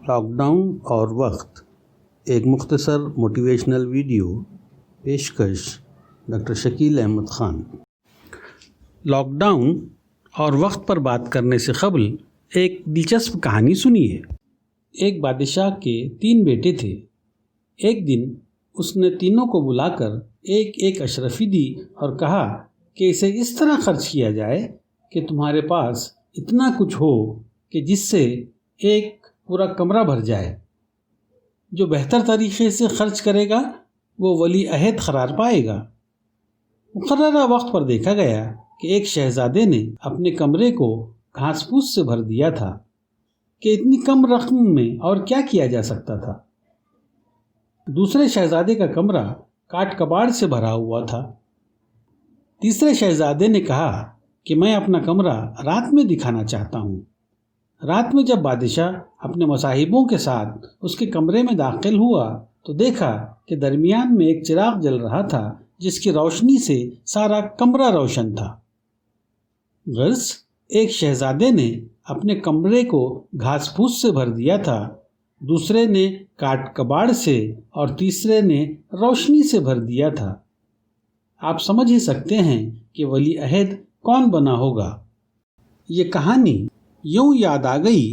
Lock down اور وقت، ایک مختصر موٹیویشنل ویڈیو، پیشکش doctor Shakeel Ahmed Khan. Lockdown اور وقت پر بات کرنے سے قبل ایک دلچسپ کہانی سنیے۔ ایک بادشاہ کے 3 بیٹے تھے۔ ایک دن اس نے تینوں کو بلا کر ایک ایک اشرفی دی اور کہا کہ اسے اس طرح خرچ کیا جائے کہ تمہارے پاس اتنا کچھ ہو کہ جس سے ایک پورا کمرہ بھر جائے۔ جو بہتر طریقے سے خرچ کرے گا وہ ولی عہد قرار پائے گا۔ مقررہ وقت پر دیکھا گیا کہ ایک شہزادے نے اپنے کمرے کو گھاس پھوس سے بھر دیا تھا کہ اتنی کم رقم میں اور کیا کیا جا سکتا تھا۔ دوسرے شہزادے کا کمرہ کاٹ کباڑ سے بھرا ہوا تھا۔ تیسرے شہزادے نے کہا کہ میں اپنا کمرہ رات میں دکھانا چاہتا ہوں۔ رات میں جب بادشاہ اپنے مصاحبوں کے ساتھ اس کے کمرے میں داخل ہوا تو دیکھا کہ درمیان میں ایک چراغ جل رہا تھا جس کی روشنی سے سارا کمرہ روشن تھا۔ غرض ایک شہزادے نے اپنے کمرے کو گھاس پھوس سے بھر دیا تھا، دوسرے نے کاٹ کباڑ سے اور تیسرے نے روشنی سے بھر دیا تھا۔ آپ سمجھ ہی سکتے ہیں کہ ولی عہد کون بنا ہوگا۔ یہ کہانی یوں یاد آ گئی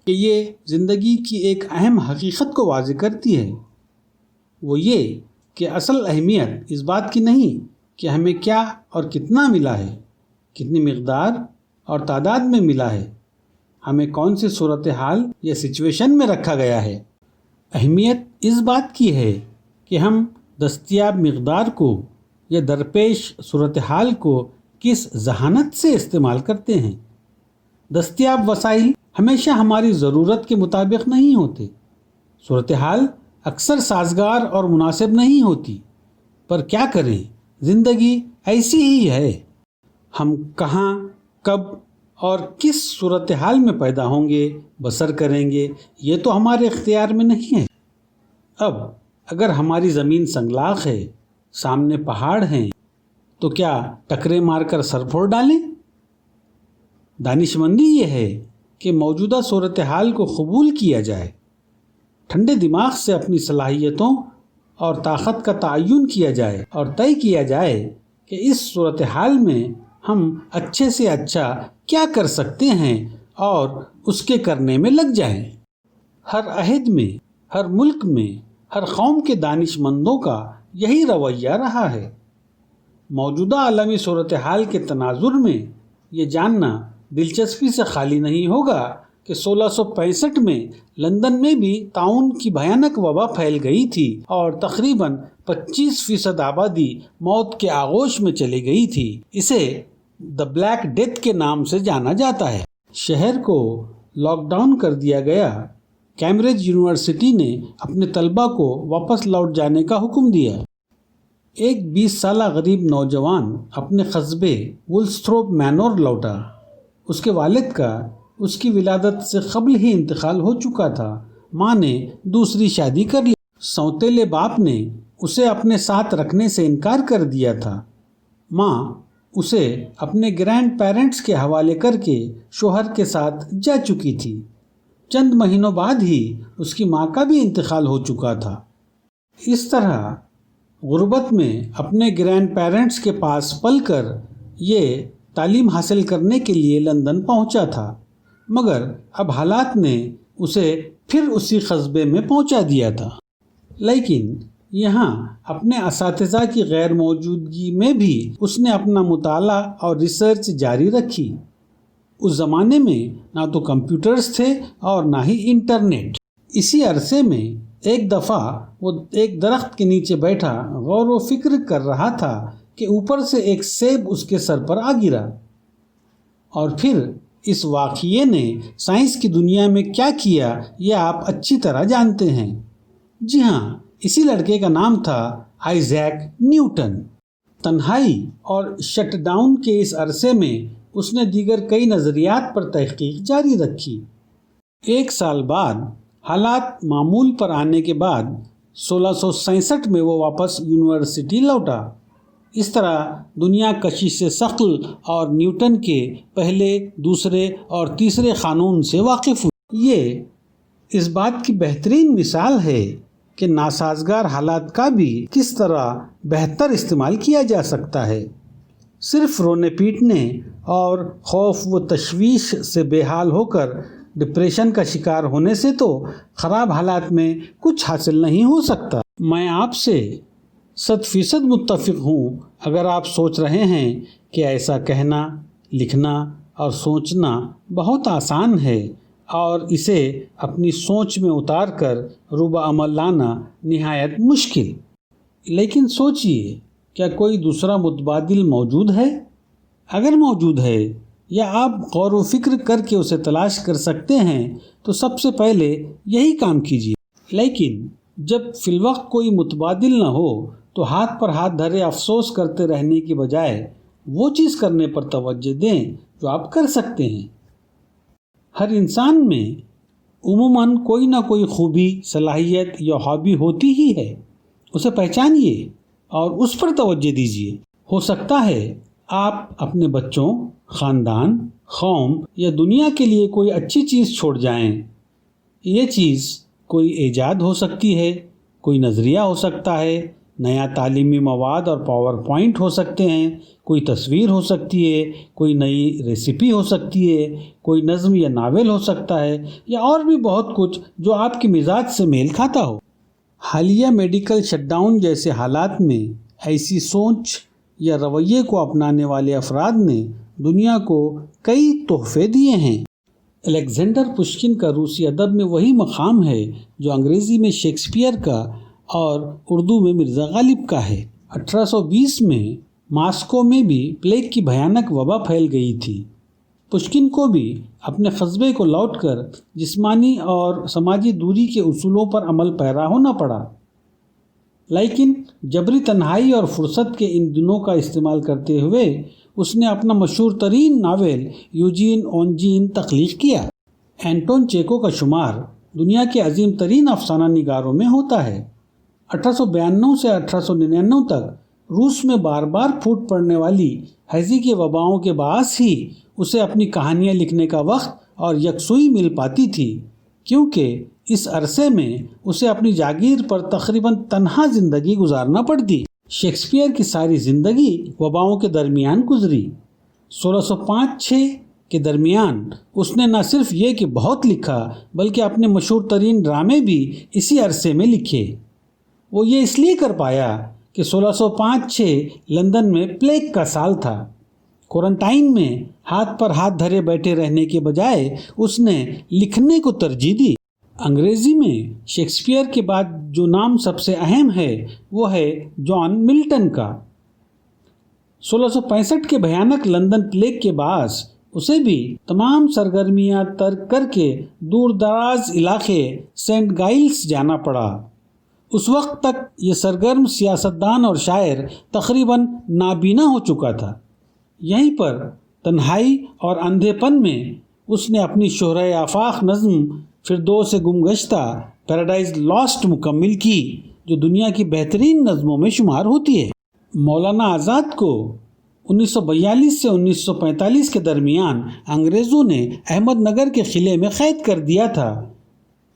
کہ یہ زندگی کی ایک اہم حقیقت کو واضح کرتی ہے۔ وہ یہ کہ اصل اہمیت اس بات کی نہیں کہ ہمیں کیا اور کتنا ملا ہے، کتنی مقدار اور تعداد میں ملا ہے، ہمیں کون سی صورتحال یا سچویشن میں رکھا گیا ہے۔ اہمیت اس بات کی ہے کہ ہم دستیاب مقدار کو یا درپیش صورتحال کو کس ذہانت سے استعمال کرتے ہیں۔ دستیاب وسائل ہمیشہ ہماری ضرورت کے مطابق نہیں ہوتے، صورتحال اکثر سازگار اور مناسب نہیں ہوتی، پر کیا کریں، زندگی ایسی ہی ہے۔ ہم کہاں، کب اور کس صورتحال میں پیدا ہوں گے، بسر کریں گے، یہ تو ہمارے اختیار میں نہیں ہے۔ اب اگر ہماری زمین سنگلاخ ہے، سامنے پہاڑ ہیں، تو کیا ٹکرے مار کر سر پھوڑ ڈالیں؟ دانشمندی یہ ہے کہ موجودہ صورتحال کو قبول کیا جائے، ٹھنڈے دماغ سے اپنی صلاحیتوں اور طاقت کا تعین کیا جائے اور طے کیا جائے کہ اس صورتحال میں ہم اچھے سے اچھا کیا کر سکتے ہیں اور اس کے کرنے میں لگ جائیں۔ ہر عہد میں، ہر ملک میں، ہر قوم کے دانش مندوں کا یہی رویہ رہا ہے۔ موجودہ عالمی صورتحال کے تناظر میں یہ جاننا دلچسپی سے خالی نہیں ہوگا کہ 1665 میں لندن میں بھی طاعون کی بھیانک وبا پھیل گئی تھی اور تقریباً 25% آبادی موت کے آغوش میں چلی گئی تھی۔ اسے دی بلیک ڈیتھ کے نام سے جانا جاتا ہے۔ شہر کو لاک ڈاؤن کر دیا گیا۔ کیمبرج یونیورسٹی نے اپنے طلباء کو واپس لوٹ جانے کا حکم دیا۔ ایک 20 سالہ غریب نوجوان اپنے قصبے وولستھروپ مینور لوٹا۔ اس کے والد کا اس کی ولادت سے قبل ہی انتقال ہو چکا تھا۔ ماں نے دوسری شادی کر لی۔ سوتیلے باپ نے اسے اپنے ساتھ رکھنے سے انکار کر دیا تھا۔ ماں اسے اپنے گرینڈ پیرنٹس کے حوالے کر کے شوہر کے ساتھ جا چکی تھی۔ چند مہینوں بعد ہی اس کی ماں کا بھی انتقال ہو چکا تھا۔ اس طرح غربت میں اپنے گرینڈ پیرنٹس کے پاس پل کر یہ تعلیم حاصل کرنے کے لیے لندن پہنچا تھا، مگر اب حالات نے اسے پھر اسی قصبے میں پہنچا دیا تھا۔ لیکن یہاں اپنے اساتذہ کی غیر موجودگی میں بھی اس نے اپنا مطالعہ اور ریسرچ جاری رکھی۔ اس زمانے میں نہ تو کمپیوٹرز تھے اور نہ ہی انٹرنیٹ۔ اسی عرصے میں ایک دفعہ وہ ایک درخت کے نیچے بیٹھا غور و فکر کر رہا تھا کہ اوپر سے ایک سیب اس کے سر پر آ گرا۔ اور پھر اس واقعے نے سائنس کی دنیا میں کیا کیا یہ آپ اچھی طرح جانتے ہیں۔ جی ہاں، اسی لڑکے کا نام تھا آئزیک نیوٹن۔ تنہائی اور شٹ ڈاؤن کے اس عرصے میں اس نے دیگر کئی نظریات پر تحقیق جاری رکھی۔ 1 سال بعد حالات معمول پر آنے کے بعد 1667 میں وہ واپس یونیورسٹی لوٹا۔ اس طرح دنیا کشش ثقل اور نیوٹن کے پہلے، دوسرے اور تیسرے قانون سے واقف ہوئی۔ یہ اس بات کی بہترین مثال ہے کہ ناسازگار حالات کا بھی کس طرح بہتر استعمال کیا جا سکتا ہے۔ صرف رونے پیٹنے اور خوف و تشویش سے بے حال ہو کر ڈپریشن کا شکار ہونے سے تو خراب حالات میں کچھ حاصل نہیں ہو سکتا۔ میں آپ سے 100% متفق ہوں اگر آپ سوچ رہے ہیں کہ ایسا کہنا، لکھنا اور سوچنا بہت آسان ہے اور اسے اپنی سوچ میں اتار کر روبہ عمل لانا نہایت مشکل۔ لیکن سوچئے، کیا کوئی دوسرا متبادل موجود ہے؟ اگر موجود ہے یا آپ غور و فکر کر کے اسے تلاش کر سکتے ہیں تو سب سے پہلے یہی کام کیجیے۔ لیکن جب فی الوقت کوئی متبادل نہ ہو تو ہاتھ پر ہاتھ دھرے افسوس کرتے رہنے کی بجائے وہ چیز کرنے پر توجہ دیں جو آپ کر سکتے ہیں۔ ہر انسان میں عموماً کوئی نہ کوئی خوبی، صلاحیت یا ہابی ہوتی ہی ہے۔ اسے پہچانیے اور اس پر توجہ دیجیے۔ ہو سکتا ہے آپ اپنے بچوں، خاندان، قوم یا دنیا کے لیے کوئی اچھی چیز چھوڑ جائیں۔ یہ چیز کوئی ایجاد ہو سکتی ہے، کوئی نظریہ ہو سکتا ہے، نیا تعلیمی مواد اور پاور پوائنٹ ہو سکتے ہیں، کوئی تصویر ہو سکتی ہے، کوئی نئی ریسیپی ہو سکتی ہے، کوئی نظم یا ناول ہو سکتا ہے، یا اور بھی بہت کچھ جو آپ کے مزاج سے میل کھاتا ہو۔ حالیہ میڈیکل شٹ ڈاؤن جیسے حالات میں ایسی سوچ یا رویے کو اپنانے والے افراد نے دنیا کو کئی تحفے دیے ہیں۔ الیگزینڈر پشکن کا روسی ادب میں وہی مقام ہے جو انگریزی میں شیکسپیئر کا اور اردو میں مرزا غالب کا ہے۔ 1820 میں ماسکو میں بھی پلیگ کی بھیانک وبا پھیل گئی تھی۔ پشکن کو بھی اپنے قصبے کو لوٹ کر جسمانی اور سماجی دوری کے اصولوں پر عمل پیرا ہونا پڑا، لیکن جبری تنہائی اور فرصت کے ان دنوں کا استعمال کرتے ہوئے اس نے اپنا مشہور ترین ناول یوجین اونجین تخلیق کیا۔ اینٹون چیکو کا شمار دنیا کے عظیم ترین افسانہ نگاروں میں ہوتا ہے۔ 1892 سے 1899 تک روس میں بار بار پھوٹ پڑنے والی ہیضے کی وباؤں کے باعث ہی اسے اپنی کہانیاں لکھنے کا وقت اور یکسوئی مل پاتی تھی، کیونکہ اس عرصے میں اسے اپنی جاگیر پر تقریباً تنہا زندگی گزارنا پڑتی۔ شیکسپیئر کی ساری زندگی وباؤں کے درمیان گزری۔ 1605-6 کے درمیان اس نے نہ صرف یہ کہ بہت لکھا بلکہ اپنے مشہور ترین ڈرامے بھی اسی عرصے میں لکھے۔ وہ یہ اس لیے کر پایا کہ 1605-6 لندن میں پلیگ کا سال تھا۔ کوارنٹائن میں ہاتھ پر ہاتھ دھرے بیٹھے رہنے کے بجائے اس نے لکھنے کو ترجیح دی۔ انگریزی میں شیکسپیئر کے بعد جو نام سب سے اہم ہے وہ ہے جان ملٹن کا۔ 1665 کے بھیانک لندن پلیگ کے باعث اسے بھی تمام سرگرمیاں ترک کر کے دور دراز علاقے سینٹ گائلز جانا پڑا۔ اس وقت تک یہ سرگرم سیاستدان اور شاعر تقریباً نابینا ہو چکا تھا۔ یہیں پر تنہائی اور اندھے پن میں اس نے اپنی شہرۂ آفاق نظم فردوس گم گشتہ پیراڈائز لاسٹ مکمل کی، جو دنیا کی بہترین نظموں میں شمار ہوتی ہے۔ مولانا آزاد کو 1942 سے 1945 کے درمیان انگریزوں نے احمد نگر کے قلعے میں قید کر دیا تھا۔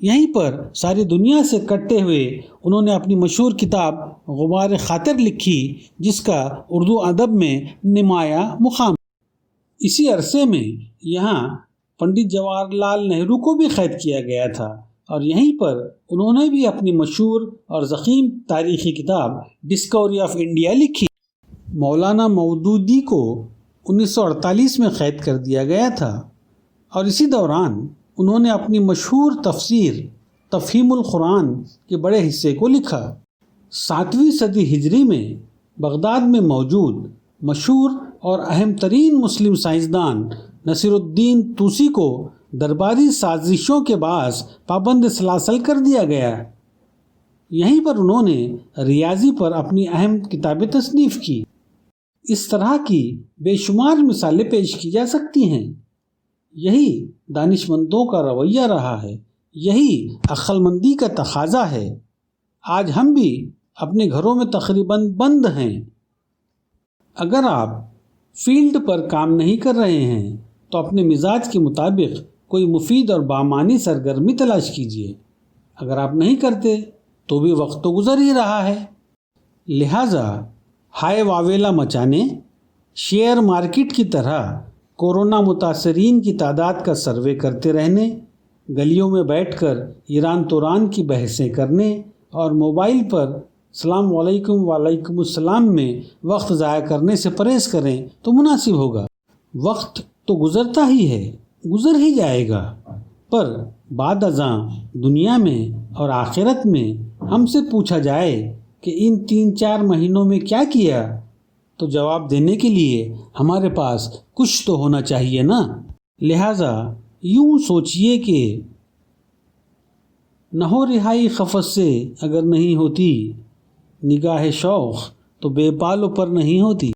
یہیں پر ساری دنیا سے کٹتے ہوئے انہوں نے اپنی مشہور کتاب غبار خاطر لکھی، جس کا اردو ادب میں نمایاں مقام۔ اسی عرصے میں یہاں پنڈت جواہر لال نہرو کو بھی قید کیا گیا تھا، اور یہیں پر انہوں نے بھی اپنی مشہور اور ضخیم تاریخی کتاب ڈسکوری آف انڈیا لکھی۔ مولانا مودودی کو 1948 میں قید کر دیا گیا تھا، اور اسی دوران انہوں نے اپنی مشہور تفسیر تفہیم القرآن کے بڑے حصے کو لکھا۔ 7ویں صدی ہجری میں بغداد میں موجود مشہور اور اہم ترین مسلم سائنسدان نصیر الدین طوسی کو درباری سازشوں کے باعث پابند سلاسل کر دیا گیا۔ یہیں پر انہوں نے ریاضی پر اپنی اہم کتابیں تصنیف کی۔ اس طرح کی بے شمار مثالیں پیش کی جا سکتی ہیں۔ یہی دانش مندوں کا رویہ رہا ہے، یہی عقل مندی کا تقاضا ہے۔ آج ہم بھی اپنے گھروں میں تقریباً بند ہیں۔ اگر آپ فیلڈ پر کام نہیں کر رہے ہیں تو اپنے مزاج کے مطابق کوئی مفید اور بامعنی سرگرمی تلاش کیجیے۔ اگر آپ نہیں کرتے تو بھی وقت تو گزر ہی رہا ہے۔ لہٰذا ہائے واویلا مچانے، شیئر مارکیٹ کی طرح کورونا متاثرین کی تعداد کا سروے کرتے رہنے، گلیوں میں بیٹھ کر ایران توران کی بحثیں کرنے اور موبائل پر السلام علیکم وعلیکم السلام میں وقت ضائع کرنے سے پرہیز کریں تو مناسب ہوگا۔ وقت تو گزرتا ہی ہے، گزر ہی جائے گا، پر بعد ازاں دنیا میں اور آخرت میں ہم سے پوچھا جائے کہ ان 3-4 مہینوں میں کیا کیا، تو جواب دینے کے لیے ہمارے پاس کچھ تو ہونا چاہیے نا۔ لہٰذا یوں سوچئے کہ نہ ہو رہائی خفت سے اگر نہیں ہوتی، نگاہ شوق تو بے پالوں پر نہیں ہوتی۔